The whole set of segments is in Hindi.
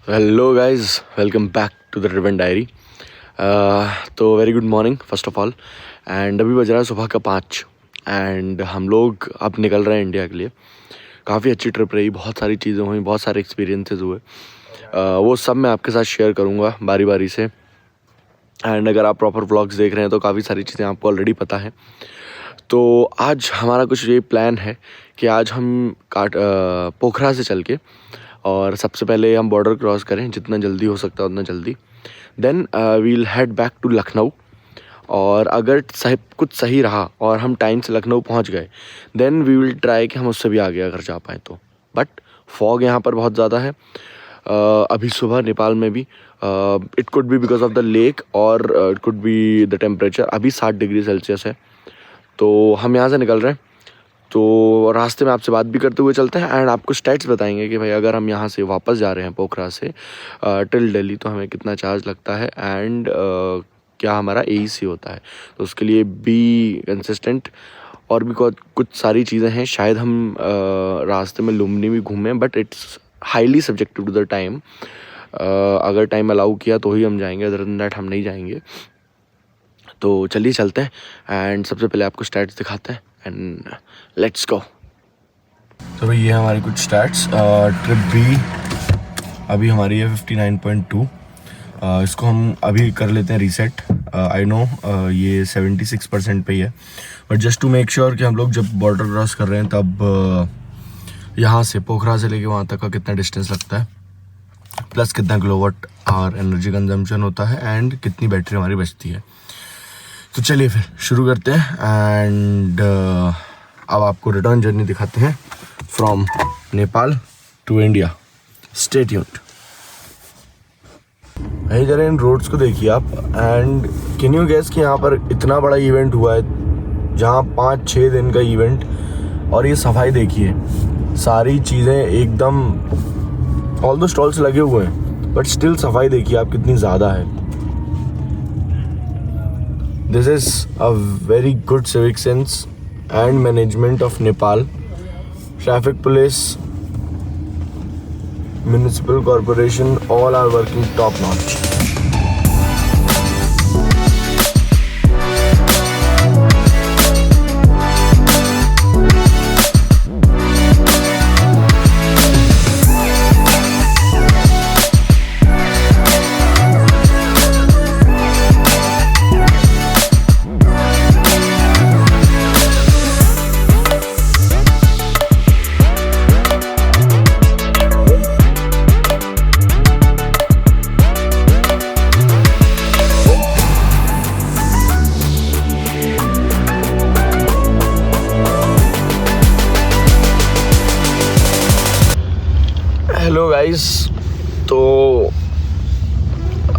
Hello guys, welcome back to the ribbon diary. तो very good morning first of all. And अभी बज रहा है सुबह का 5 एंड हम लोग अब निकल रहे हैं इंडिया के लिए। काफ़ी अच्छी ट्रिप रही, बहुत सारी चीज़ें हुई, बहुत सारे एक्सपीरियंसेस हुए। वो सब मैं आपके साथ शेयर करूँगा बारी बारी से। एंड अगर आप प्रॉपर व्लॉग्स देख रहे हैं तो काफ़ी सारी चीज़ें आपको ऑलरेडी पता है। तो आज हमारा कुछ ये प्लान है कि आज हम पोखरा से चल के और सबसे पहले हम बॉर्डर क्रॉस करें, जितना जल्दी हो सकता है उतना जल्दी। Then we'll head back to Lucknow. और अगर कुछ सही रहा और हम टाइम से लखनऊ पहुंच गए, देन वी विल ट्राई कि हम उससे भी आगे अगर जा पाएँ तो। बट फॉग यहाँ पर बहुत ज़्यादा है। अभी सुबह नेपाल में भी it could be because of the lake और it could be the temperature. अभी 60 डिग्री सेल्सियस है। तो हम यहाँ से निकल रहे हैं, तो रास्ते में आपसे बात भी करते हुए चलते हैं एंड आपको स्टैट्स बताएंगे कि भाई अगर हम यहाँ से वापस जा रहे हैं पोखरा से टिल दिल्ली तो हमें कितना चार्ज लगता है एंड क्या हमारा AEC होता है। तो उसके लिए बी कंसिस्टेंट। और भी कुछ सारी चीज़ें हैं, शायद हम रास्ते में लुम्बिनी भी घूमें, but it's highly subjective to the time. अगर टाइम अलाउ किया तो ही हम जाएंगे, अदर देन दैट हम नहीं जाएंगे। तो चलिए चलते हैं एंड सबसे पहले आपको स्टैट्स दिखाते हैं एंड लेट्स गो। तो भाई ये हमारे कुछ स्टैट्स। ट्रिप भी अभी हमारी है 59.2। इसको हम अभी कर लेते हैं रीसेट। आई नो ये 76% पे ही है, but just to make sure कि हम लोग जब बॉर्डर क्रॉस कर रहे हैं तब यहाँ से पोखरा से लेके वहाँ तक का कितना डिस्टेंस लगता है, प्लस कितना किलोवाट आवर एनर्जी कंजम्पशन होता है एंड कितनी बैटरी हमारी बचती है। तो चलिए फिर शुरू करते हैं एंड अब आपको रिटर्न जर्नी दिखाते हैं from Nepal to India. Stay tuned. भाई जरा इन रोड्स को देखिए आप एंड कैन यू गेस कि यहाँ पर इतना बड़ा इवेंट हुआ है, जहाँ 5-6 दिन का इवेंट। और ये सफाई देखिए, सारी चीज़ें एकदम, ऑल द स्टॉल्स लगे हुए हैं बट स्टिल सफाई देखिए आप कितनी ज़्यादा है। This is a very good civic sense and management of Nepal. Traffic police, municipal corporation, all are working top notch. Hello guys, तो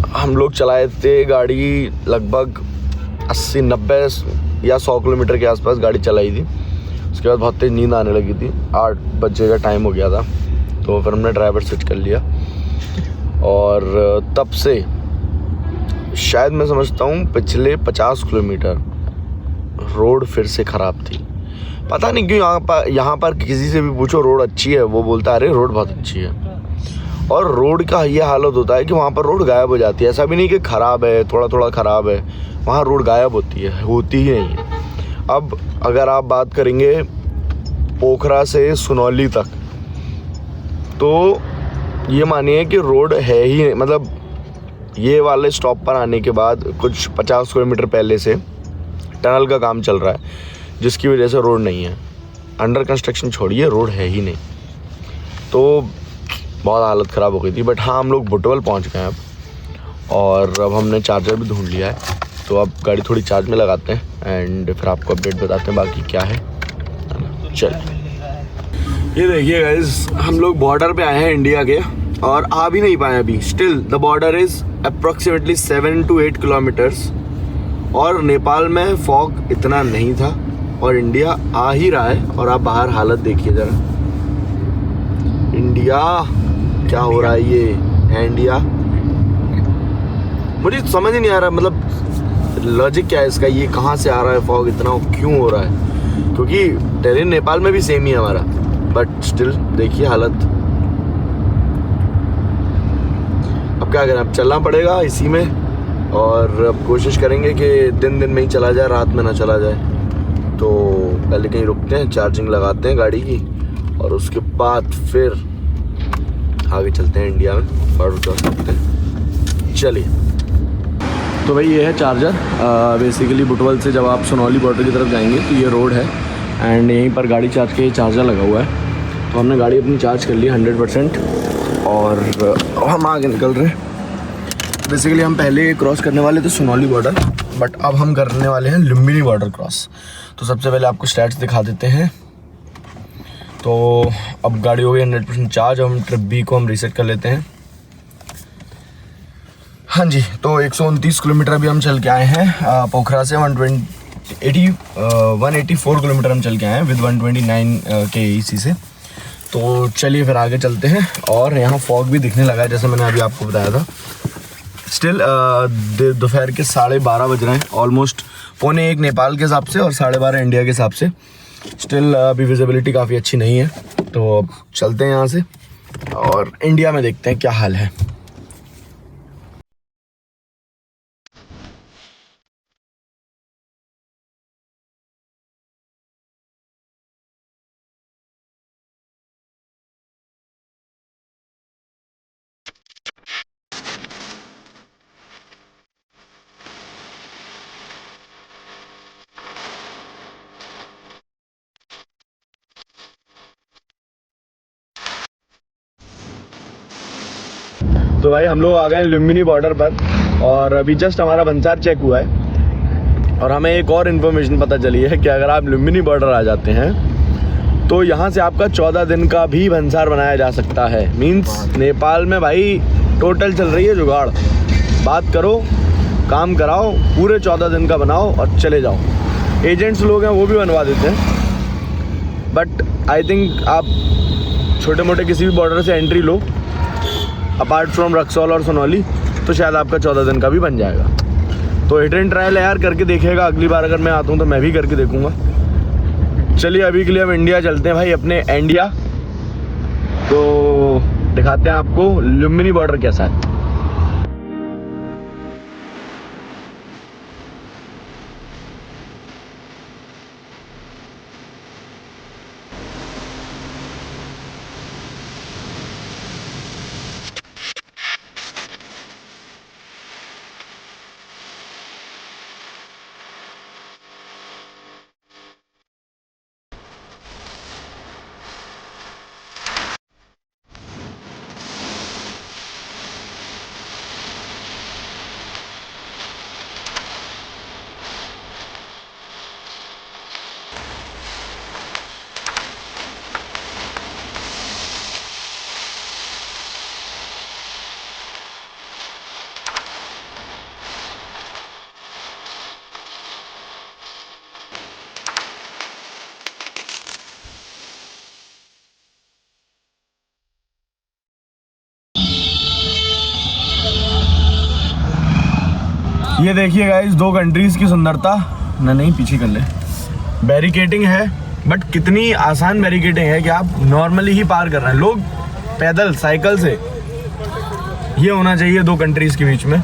हम लोग चलाए थे गाड़ी लगभग 80-90 या 100 किलोमीटर के आसपास गाड़ी चलाई थी। उसके बाद बहुत तेज़ नींद आने लगी थी, 8 बजे का टाइम हो गया था। तो फिर हमने ड्राइवर स्विच कर लिया और तब से शायद मैं समझता हूँ पिछले 50 किलोमीटर रोड फिर से ख़राब थी। पता नहीं क्यों यहाँ पर किसी से भी पूछो रोड अच्छी है, वो बोलता है अरे रोड बहुत अच्छी है। और रोड का ये हालत होता है कि वहाँ पर रोड गायब हो जाती है। ऐसा भी नहीं कि ख़राब है, थोड़ा थोड़ा ख़राब है, वहाँ रोड गायब होती ही नहीं है। अब अगर आप बात करेंगे पोखरा से सुनौली तक, तो ये मानिए कि रोड है ही नहीं। मतलब ये वाले स्टॉप पर आने के बाद कुछ 50 किलोमीटर पहले से टनल का काम चल रहा है, जिसकी वजह से रोड नहीं है। अंडर कंस्ट्रक्शन छोड़िए, रोड है ही नहीं। तो बहुत हालत ख़राब हो गई थी। बट हाँ, हम लोग बुटवल पहुंच गए अब, और अब हमने चार्जर भी ढूंढ लिया है। तो अब गाड़ी थोड़ी चार्ज में लगाते हैं एंड फिर आपको अपडेट बताते हैं बाकी क्या है। चलिए, ये देखिए गाइस, हम लोग बॉर्डर पे आए हैं इंडिया के और आ भी नहीं पाए अभी। Still the border is approximately 7 to 8 kilometres. और नेपाल में फॉग इतना नहीं था और इंडिया आ ही रहा है। और आप बाहर हालत देखिए ज़रा, इंडिया क्या हो रहा है। ये है इंडिया। मुझे समझ ही नहीं आ रहा, मतलब लॉजिक क्या है इसका, ये कहाँ से आ रहा है फॉग इतना, क्यों हो रहा है। क्योंकि टेरेन नेपाल में भी सेम ही है हमारा, बट स्टिल देखिए हालत। क्या करें, अब चलना पड़ेगा इसी में। और अब कोशिश करेंगे कि दिन में ही चला जाए, रात में ना चला जाए। तो पहले कहीं रुकते हैं, चार्जिंग लगाते हैं गाड़ी की, और उसके बाद फिर आगे चलते हैं इंडिया में, बॉर्डर क्रॉस करते हैं। चलिए, तो भाई ये है चार्जर। बेसिकली बुटवल से जब आप सोनौली बॉर्डर की तरफ जाएंगे तो ये रोड है, एंड यहीं पर गाड़ी चार्ज के चार्जर लगा हुआ है। तो हमने गाड़ी अपनी चार्ज कर ली 100%, और हम आगे निकल रहे हैं। बेसिकली हम पहले क्रॉस करने वाले थे सोनौली बॉर्डर, बट अब हम करने वाले हैं लुम्बिनी बॉर्डर क्रॉस। तो सबसे पहले आपको स्टैट्स दिखा देते हैं। तो अब गाड़ी हो गई 100% चार्ज। हम ट्रिप बी को हम रीसेट कर लेते हैं। हाँ जी, तो 129 किलोमीटर अभी हम चल के आए हैं पोखरा से। 184 किलोमीटर हम चल के आए हैं विद 129 के EC से। तो चलिए फिर आगे चलते हैं। और यहाँ फॉग भी दिखने लगा है, जैसे मैंने अभी आपको बताया था। स्टिल दोपहर के 12:30 बज रहे हैं, ऑलमोस्ट 1:15 नेपाल के हिसाब से और 12:30 इंडिया के हिसाब से। स्टिल अभी विजिबिलिटी काफ़ी अच्छी नहीं है। तो अब चलते हैं यहाँ से और इंडिया में देखते हैं क्या हाल है। तो भाई हम लोग आ गए लुम्बिनी बॉर्डर पर, और अभी जस्ट हमारा भंसार चेक हुआ है। और हमें एक और इन्फॉर्मेशन पता चली है कि अगर आप लुम्बिनी बॉर्डर आ जाते हैं तो यहाँ से आपका 14 दिन का भी भंसार बनाया जा सकता है। मीन्स नेपाल में भाई टोटल चल रही है जुगाड़। बात करो, काम कराओ, पूरे 14 दिन का बनाओ और चले जाओ। एजेंट्स लोग हैं वो भी बनवा देते हैं, बट आई थिंक आप छोटे मोटे किसी भी बॉर्डर से entry low apart from Raxaul और सोनौली, तो शायद आपका 14 दिन का भी बन जाएगा। तो हिट एंड ट्रायल है यार, करके देखिएगा। अगली बार अगर मैं आता हूँ तो मैं भी करके देखूँगा। चलिए अभी के लिए हम इंडिया चलते हैं भाई, अपने इंडिया। तो दिखाते हैं आपको लुम्बिनी बॉर्डर कैसा है। ये देखिए गाइस, दो कंट्रीज की सुंदरता। नहीं पीछे कर ले। बैरिकेडिंग है, बट कितनी आसान बैरिकेडिंग है कि आप नॉर्मली ही पार कर रहे हैं। लोग पैदल साइकिल से। ये होना चाहिए दो कंट्रीज के बीच में।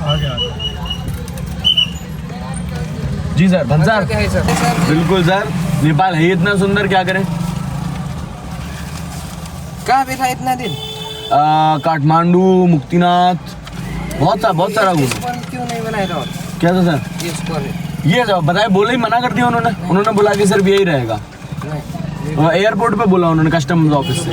जी सर, भंसार बिल्कुल सर। नेपाल है इतना सुंदर, क्या करें। कहाँ पे था इतना दिन? काठमांडू, मुक्तिनाथ, बहुत सारा घूम। क्यों नहीं बनाया था? क्या था सर? ये सब बताए, बोले ही मना कर दिया उन्होंने बोला कि सिर्फ यही रहेगा। एयरपोर्ट पे बोला उन्होंने, कस्टम्स ऑफिस से।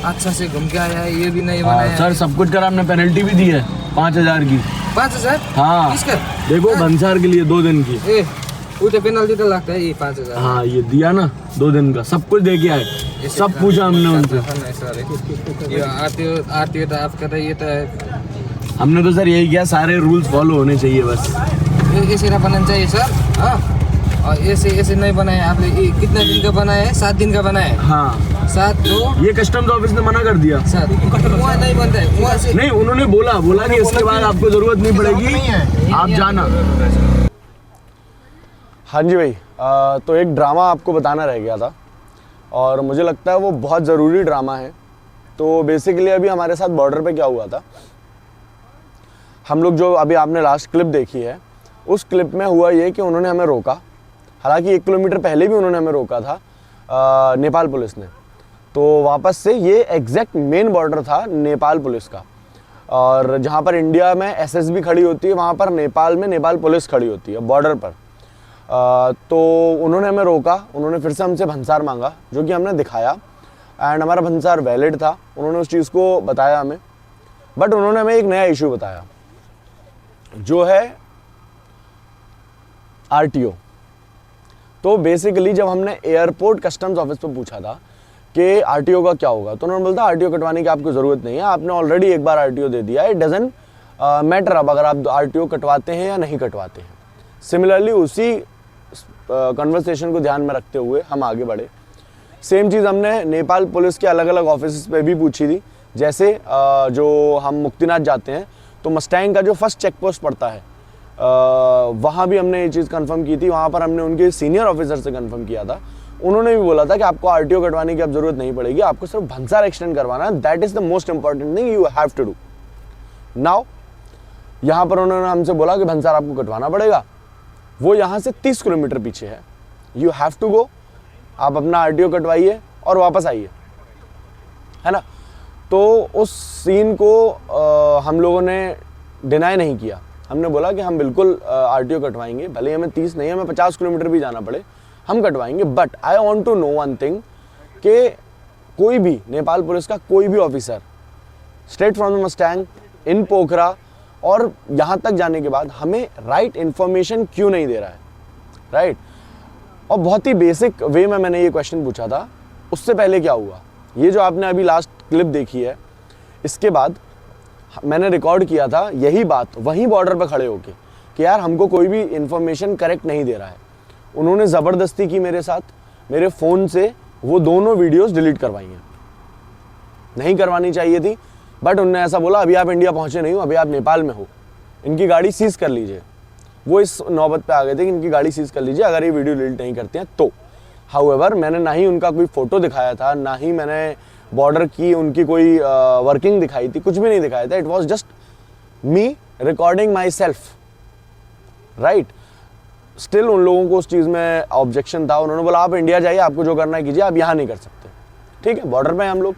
अच्छा से घूम के आया है, ये भी नहीं बनाया। सर सब कुछ करा, हमने पेनल्टी भी दी है 5,000 की। 5,000? हाँ देखो, भंसार के लिए 2 दिन की। वो तो पेनल्टी तो लगता है ये 5,000। हाँ ये दिया ना 2 दिन का, सब कुछ दे के आए। सब पूछा हमने उनसे। ये आते तो आप कर रहे, ये तो हमने तो सर यही किया, सारे रूल्स फॉलो होने चाहिए बस। ऐसे बनाना चाहिए सर। हाँ, और ऐसे नहीं बनाया आपने। कितने दिन का बनाया है? 7 दिन का बनाया है। हाँ 7 तो ये कस्टम्स ऑफिस ने मना कर दिया। सर वहाँ नहीं बनता है, वहाँ से नहीं, उन्होंने बोला कि इसके बाद आपको जरूरत नहीं पड़ेगी, आप जाना। हाँ जी भाई, तो एक ड्रामा आपको बताना रह गया था, और मुझे लगता है वो बहुत ज़रूरी ड्रामा है। तो बेसिकली अभी हमारे साथ बॉर्डर पे क्या हुआ था, हम लोग जो अभी आपने लास्ट क्लिप देखी है, उस क्लिप में हुआ ये कि उन्होंने हमें रोका। हालांकि 1 किलोमीटर पहले भी उन्होंने हमें रोका था नेपाल पुलिस ने। तो वापस से ये एग्जैक्ट मेन बॉर्डर था नेपाल पुलिस का, और जहाँ पर इंडिया में एसएसबी खड़ी होती है वहाँ पर नेपाल में नेपाल पुलिस खड़ी होती है बॉर्डर पर। तो उन्होंने हमें रोका, उन्होंने फिर से हमसे भंसार मांगा, जो कि हमने दिखाया एंड हमारा भंसार वैलिड था। उन्होंने उस चीज़ को बताया हमें, बट उन्होंने हमें एक नया इशू बताया जो है आरटीओ। तो बेसिकली जब हमने एयरपोर्ट कस्टम्स ऑफिस पर पूछा था कि आरटीओ का क्या होगा, तो उन्होंने बोला आरटीओ कटवाने की आपको ज़रूरत नहीं है, आपने ऑलरेडी एक बार आरटीओ दे दिया है, इट डजंट मैटर अब अगर आप आरटीओ कटवाते हैं या नहीं कटवाते हैं। सिमिलरली उसी कन्वर्सेशन को ध्यान में रखते हुए हम आगे बढ़े। सेम चीज़ हमने नेपाल पुलिस के अलग अलग ऑफिस पे भी पूछी थी। जैसे जो हम मुक्तिनाथ जाते हैं तो मस्टैंग का जो फर्स्ट चेक पोस्ट पड़ता है वहाँ भी हमने ये चीज़ कंफर्म की थी। वहाँ पर हमने उनके सीनियर ऑफिसर से कंफर्म किया था, उन्होंने भी बोला था कि आपको आरटीओ कटवाने की अब जरूरत नहीं पड़ेगी, आपको सिर्फ भंसार एक्सटेंड करवाना है, that is the most important thing you have to do. Now यहाँ पर उन्होंने हमसे बोला कि भंसार आपको कटवाना पड़ेगा, वो यहाँ से 30 किलोमीटर पीछे है, यू हैव टू गो, आप अपना आरटीओ कटवाइए और वापस आइए, है ना। तो उस सीन को हम लोगों ने डिनाई नहीं किया, हमने बोला कि हम बिल्कुल आरटीओ कटवाएंगे, भले हमें 30 नहीं हमें 50 किलोमीटर भी जाना पड़े हम कटवाएंगे। But I want to know one thing कि कोई भी नेपाल पुलिस का कोई भी officer straight from the Mustang in Pokhara और यहाँ तक जाने के बाद हमें राइट इन्फॉर्मेशन क्यों नहीं दे रहा है, राइट। और बहुत ही बेसिक वे में मैंने ये क्वेश्चन पूछा था। उससे पहले क्या हुआ, ये जो आपने अभी लास्ट क्लिप देखी है, इसके बाद मैंने रिकॉर्ड किया था यही बात वहीं बॉर्डर पर खड़े होके कि यार हमको कोई भी इन्फॉर्मेशन करेक्ट नहीं दे रहा है। उन्होंने ज़बरदस्ती की मेरे साथ, मेरे फ़ोन से वो दोनों वीडियोस डिलीट करवाई हैं, नहीं करवानी चाहिए थी, बट उन्होंने ऐसा बोला अभी आप इंडिया पहुंचे नहीं हो, अभी आप नेपाल में हो, इनकी गाड़ी सीज़ कर लीजिए। वो इस नौबत पे आ गए थे कि इनकी गाड़ी सीज़ कर लीजिए अगर ये वीडियो डिलीट नहीं करते हैं तो। हाउएवर मैंने ना ही उनका कोई फ़ोटो दिखाया था, ना ही मैंने बॉर्डर की उनकी कोई वर्किंग दिखाई थी, कुछ भी नहीं दिखाया था। It was just me recording my self, right. Still उन लोगों को उस चीज़ में ऑब्जेक्शन था। उन्होंने बोला आप इंडिया जाइए, आपको जो करना है कीजिए, आप यहाँ नहीं कर सकते। ठीक है, बॉर्डर पे हैं हम लोग।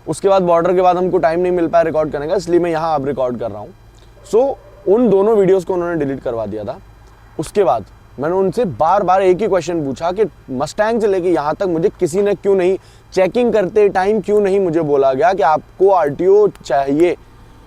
उसके बाद बॉर्डर के बाद हमको टाइम नहीं मिल पाया रिकॉर्ड करने का, इसलिए मैं यहाँ अब रिकॉर्ड कर रहा हूँ। सो उन दोनों वीडियोस को उन्होंने डिलीट करवा दिया था। उसके बाद मैंने उनसे बार बार एक ही क्वेश्चन पूछा कि मस्टैंग से लेके यहाँ तक मुझे किसी ने क्यों नहीं, चेकिंग करते टाइम क्यों नहीं मुझे बोला गया कि आपको आरटीओ चाहिए।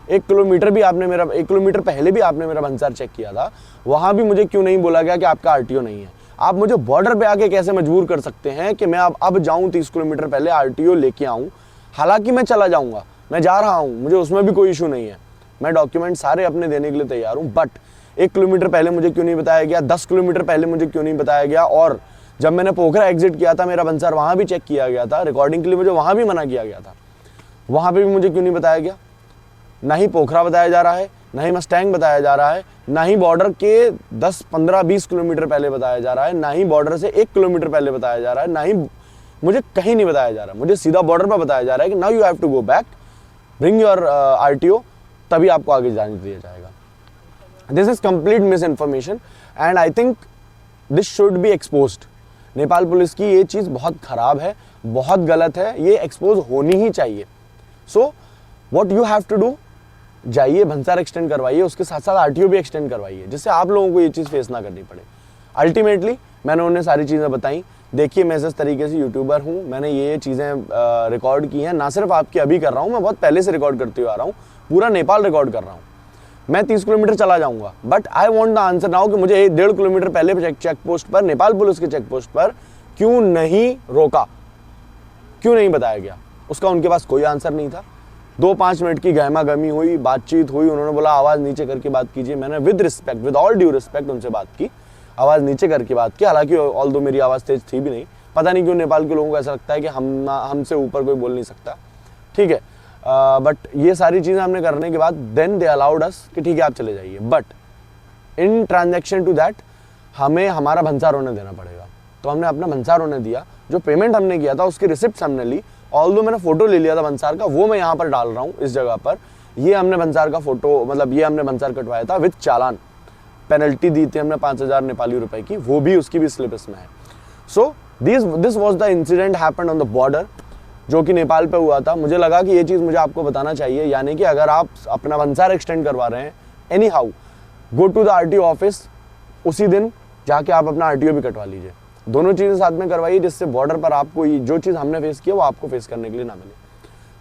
1 किलोमीटर भी आपने मेरा 1 किलोमीटर पहले भी आपने मेरा भंसार चेक किया था, वहाँ भी मुझे क्यों नहीं बोला गया कि आपका आरटीओ नहीं है। आप मुझे बॉर्डर पे आके कैसे मजबूर कर सकते हैं कि मैं अब जाऊँ 30 किलोमीटर पहले आरटीओ लेके आऊँ। हालांकि मैं चला जाऊँगा, मैं जा रहा हूँ, मुझे उसमें भी कोई इशू नहीं है, मैं डॉक्यूमेंट सारे अपने देने के लिए तैयार हूँ। बट 1 किलोमीटर पहले मुझे क्यों नहीं बताया गया, 10 किलोमीटर पहले मुझे क्यों नहीं बताया गया। और जब मैंने पोखरा एग्जिट किया था मेरा भंसार, वहाँ भी चेक किया गया था, रिकॉर्डिंग के लिए मुझे वहाँ भी मना किया गया था, वहाँ पे भी मुझे क्यों नहीं बताया गया। ना ही पोखरा बताया जा रहा है, ना ही मस्टैंग बताया जा रहा है, ना ही बॉर्डर के 10, 15, 20 किलोमीटर पहले बताया जा रहा है, ना ही बॉर्डर से 1 किलोमीटर पहले बताया जा रहा है, ना ही मुझे कहीं नहीं बताया जा रहा। मुझे सीधा बॉर्डर पर बताया जा रहा है कि now you have to go back, bring your RTO, तभी आपको आगे जाने दिया जाएगा। This is complete miss information and I think this should be exposed. Nepal police की ये चीज़ बहुत ख़राब है, बहुत गलत है, ये एक्सपोज होनी ही चाहिए। So what you have to do, जाइए भंसार एक्सटेंड करवाइए, उसके साथ साथ आरटीओ भी एक्सटेंड करवाइए, जिससे आप लोगों को ये चीज़ फेस ना करनी पड़े। अल्टीमेटली मैंने उन्हें सारी चीज़ें बताई। देखिए मैं इस तरीके से यूट्यूबर हूँ, मैंने ये चीज़ें रिकॉर्ड की हैं, ना सिर्फ आपकी अभी कर रहा हूँ, मैं बहुत पहले से रिकॉर्ड करते हुए आ रहा हूँ, पूरा नेपाल रिकॉर्ड कर रहा हूँ। मैं 30 किलोमीटर चला जाऊँगा, but I want the answer now कि मुझे 1.5 किलोमीटर पहले चेक पोस्ट पर, नेपाल पुलिस के चेक पोस्ट पर क्यों नहीं रोका, क्यों नहीं बताया गया। उसका उनके पास कोई आंसर नहीं था। 2-5 मिनट की गहमा गहमी हुई, बातचीत हुई, उन्होंने बोला आवाज़ नीचे करके बात कीजिए। मैंने with respect, with all due respect उनसे बात की, आवाज़ नीचे करके बात की। हालांकि ऑल दो मेरी आवाज़ तेज थी भी नहीं, पता नहीं क्यों नेपाल के लोगों को ऐसा लगता है कि हमसे ऊपर कोई बोल नहीं सकता। ठीक है, बट ये सारी चीज़ें हमने करने के बाद देन दे अलाउड अस कि ठीक है आप चले जाइए। But in transaction to that हमें हमारा भंसार होने देना पड़ेगा। तो हमने अपना भंसार होने दिया, जो पेमेंट हमने किया था उसकी रिसिप्ट हमने ली, ऑल्दो मैंने फ़ोटो ले लिया था भंसार का, वो मैं यहाँ पर डाल रहा हूँ इस जगह पर। ये हमने भंसार का फ़ोटो, मतलब ये हमने भंसार कटवाया था विद चालान, पेनल्टी दी थी हमने 5000 नेपाली रुपए की, वो भी उसकी भी स्लिप इसमें है। So this was the incident happened on the border, जो कि नेपाल पे हुआ था। मुझे लगा कि ये चीज़ मुझे आपको बताना चाहिए, यानी कि अगर आप अपना भंसार एक्सटेंड करवा रहे हैं, anyhow go to the RTO office, उसी दिन जाके आप अपना RTO भी कटवा लीजिए। दोनों चीज़ें साथ में करवाइए, जिससे बॉर्डर पर आपको जो चीज़ हमने फेस किया वो आपको फेस करने के लिए ना मिले।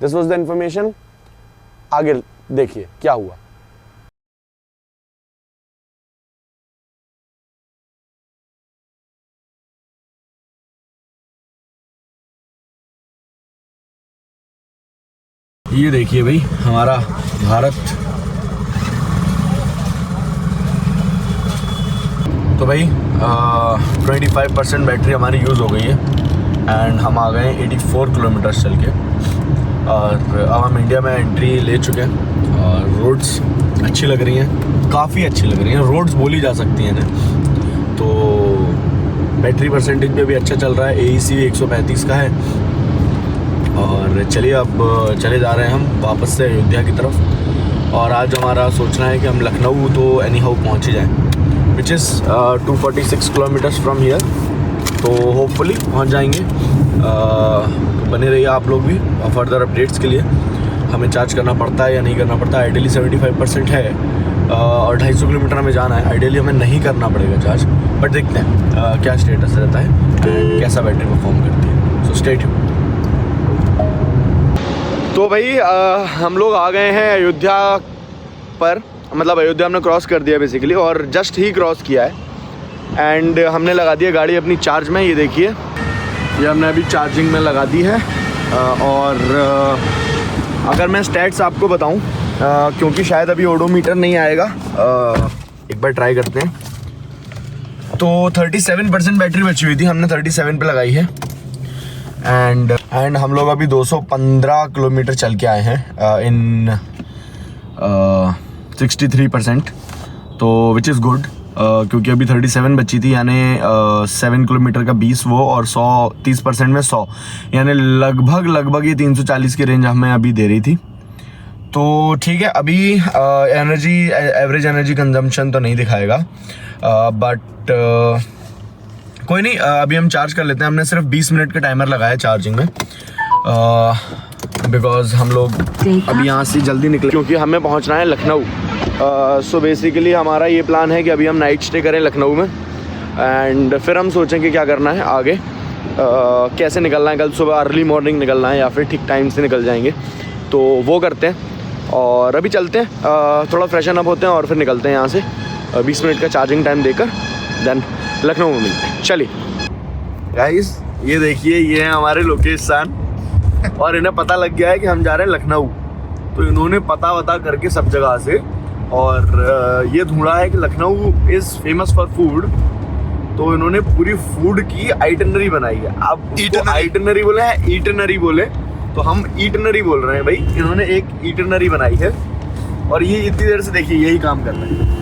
This was the information. आगे देखिए क्या हुआ। ये देखिए भाई हमारा भारत। तो भाई 25% बैटरी हमारी यूज़ हो गई है एंड हम आ गए 84 किलोमीटर चल के, और अब हम इंडिया में एंट्री ले चुके हैं। और रोड्स अच्छी लग रही हैं, काफ़ी अच्छी लग रही हैं, रोड्स बोली जा सकती हैं इन्हें। तो बैटरी परसेंटेज भी अभी अच्छा चल रहा है, AEC 135 का है। और चलिए अब चले जा रहे हैं हम वापस से अयोध्या की तरफ। और आज हमारा सोचना है कि हम लखनऊ तो एनी हाउ पहुँच ही जाएँ, which is 246 kilometres from here. तो होपफुली पहुँच जाएंगे। तो बने रहिए आप लोग भी फर्दर अपडेट्स के लिए। हमें चार्ज करना पड़ता है या नहीं करना पड़ता है, आइडियली 75% है और 250 किलोमीटर हमें जाना है। आइडियली हमें नहीं करना पड़ेगा चार्ज, बट देखते हैं क्या स्टेटस रहता है एंड कैसा बैटरी परफॉर्म करती है। So stay tuned. तो भाई हम लोग आ गए हैं अयोध्या पर, मतलब अयोध्या हमने क्रॉस कर दिया बेसिकली, और जस्ट ही क्रॉस किया है एंड हमने लगा दिया गाड़ी अपनी चार्ज में। ये देखिए ये हमने अभी चार्जिंग में लगा दी है। और अगर मैं स्टैट्स आपको बताऊं, क्योंकि शायद अभी ओडोमीटर नहीं आएगा, एक बार ट्राई करते हैं। तो 37% बैटरी बची हुई थी, हमने 37 पे लगाई है एंड हम लोग अभी 215 किलोमीटर चल के आए हैं इन 63%, तो विच इज़ गुड। क्योंकि अभी 37 बची थी, यानी 7 किलोमीटर का 20 वो, और 30% में 100, यानी लगभग ये 340 की रेंज हमें अभी दे रही थी। तो ठीक है, अभी एवरेज एनर्जी कंजम्पशन तो नहीं दिखाएगा, बट कोई नहीं, अभी हम चार्ज कर लेते हैं। हमने सिर्फ 20 मिनट का टाइमर लगाया है चार्जिंग में, बिकॉज हम लोग अभी यहाँ से जल्दी निकले क्योंकि हमें पहुँचना है लखनऊ। सो बेसिकली हमारा ये प्लान है कि अभी हम नाइट स्टे करें लखनऊ में एंड फिर हम सोचेंगे क्या करना है आगे, कैसे निकलना है। कल सुबह अर्ली मॉर्निंग निकलना है या फिर ठीक टाइम से निकल जाएंगे, तो वो करते हैं। और अभी चलते हैं, थोड़ा फ्रेशन अप होते हैं और फिर निकलते हैं यहाँ से। 20 मिनट का चार्जिंग टाइम देकर देन लखनऊ में मिलते हैं। चलिए गाइस, ये देखिए ये है हमारे लोकेशन और इन्हें पता लग गया है कि हम जा रहे हैं लखनऊ। तो इन्होंने पता वता करके सब जगह से, और ये ढूंढा है कि Lucknow is famous for food, तो इन्होंने पूरी फूड की आइटनरी बनाई है। आप उसको आइटनरी बोले हैं ईटनरी बोले, तो हम ईटनरी बोल रहे हैं भाई। इन्होंने एक ईटनरी बनाई है और ये इतनी देर से देखिए यही काम कर रहे हैं।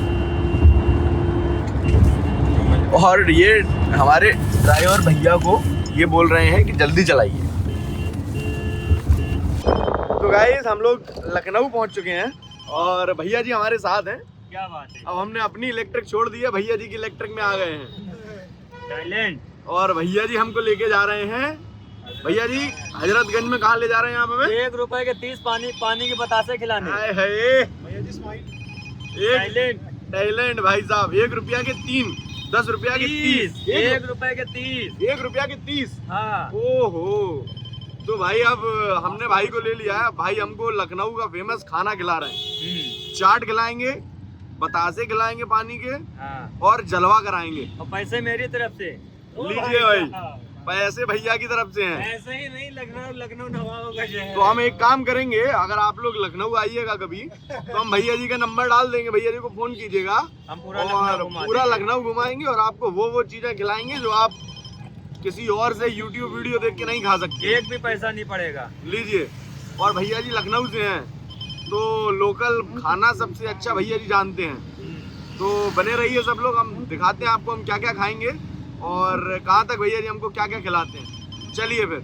और ये हमारे ड्राइवर भैया को ये बोल रहे हैं कि जल्दी चलाइए। तो गाइस हम लोग लखनऊ पहुंच चुके हैं और भैया जी हमारे साथ हैं। क्या बात है। अब हमने अपनी इलेक्ट्रिक छोड़ दी है, भैया जी की इलेक्ट्रिक में आ गए हैं टाइलैंड। और भैया जी हमको लेके जा रहे हैं। भैया जी हजरतगंज में कहाँ ले जा रहे हैं आप हमें? 1 रुपए के 30 पानी के बतासे खिलाने। भैया जी स्माइल। टाइलैंड भाई साहब, 1 रुपया के 3, 10 रुपया के 30, 1 रुपए के 30, 1 रुपया के 30। हाँ। ओहो, तो भाई अब हमने भाई को ले लिया है। भाई हमको लखनऊ का फेमस खाना खिला रहे हैं। चाट खिलाएंगे, बतासे खिलाएंगे पानी के, हाँ। और जलवा कराएंगे। और पैसे मेरी तरफ से लीजिए भाई, पैसे भैया की तरफ से हैं। ऐसे ही नहीं, लखनऊ नवाबों का शहर। तो हम एक काम करेंगे, अगर आप लोग लखनऊ आइएगा कभी तो हम भैया जी का नंबर डाल देंगे, भैया जी को फोन कीजिएगा, हम पूरा लखनऊ घुमाएंगे और आपको वो चीजें खिलाएंगे जो आप किसी और से यूट्यूब वीडियो देख के नहीं खा सकते। एक भी पैसा नहीं पड़ेगा। लीजिए। और भैया जी लखनऊ से हैं तो लोकल खाना सबसे अच्छा भैया जी जानते हैं। तो बने रहिए सब लोग, हम दिखाते हैं आपको हम क्या क्या खाएंगे और कहाँ तक भैया जी हमको क्या क्या खिलाते हैं। चलिए फिर।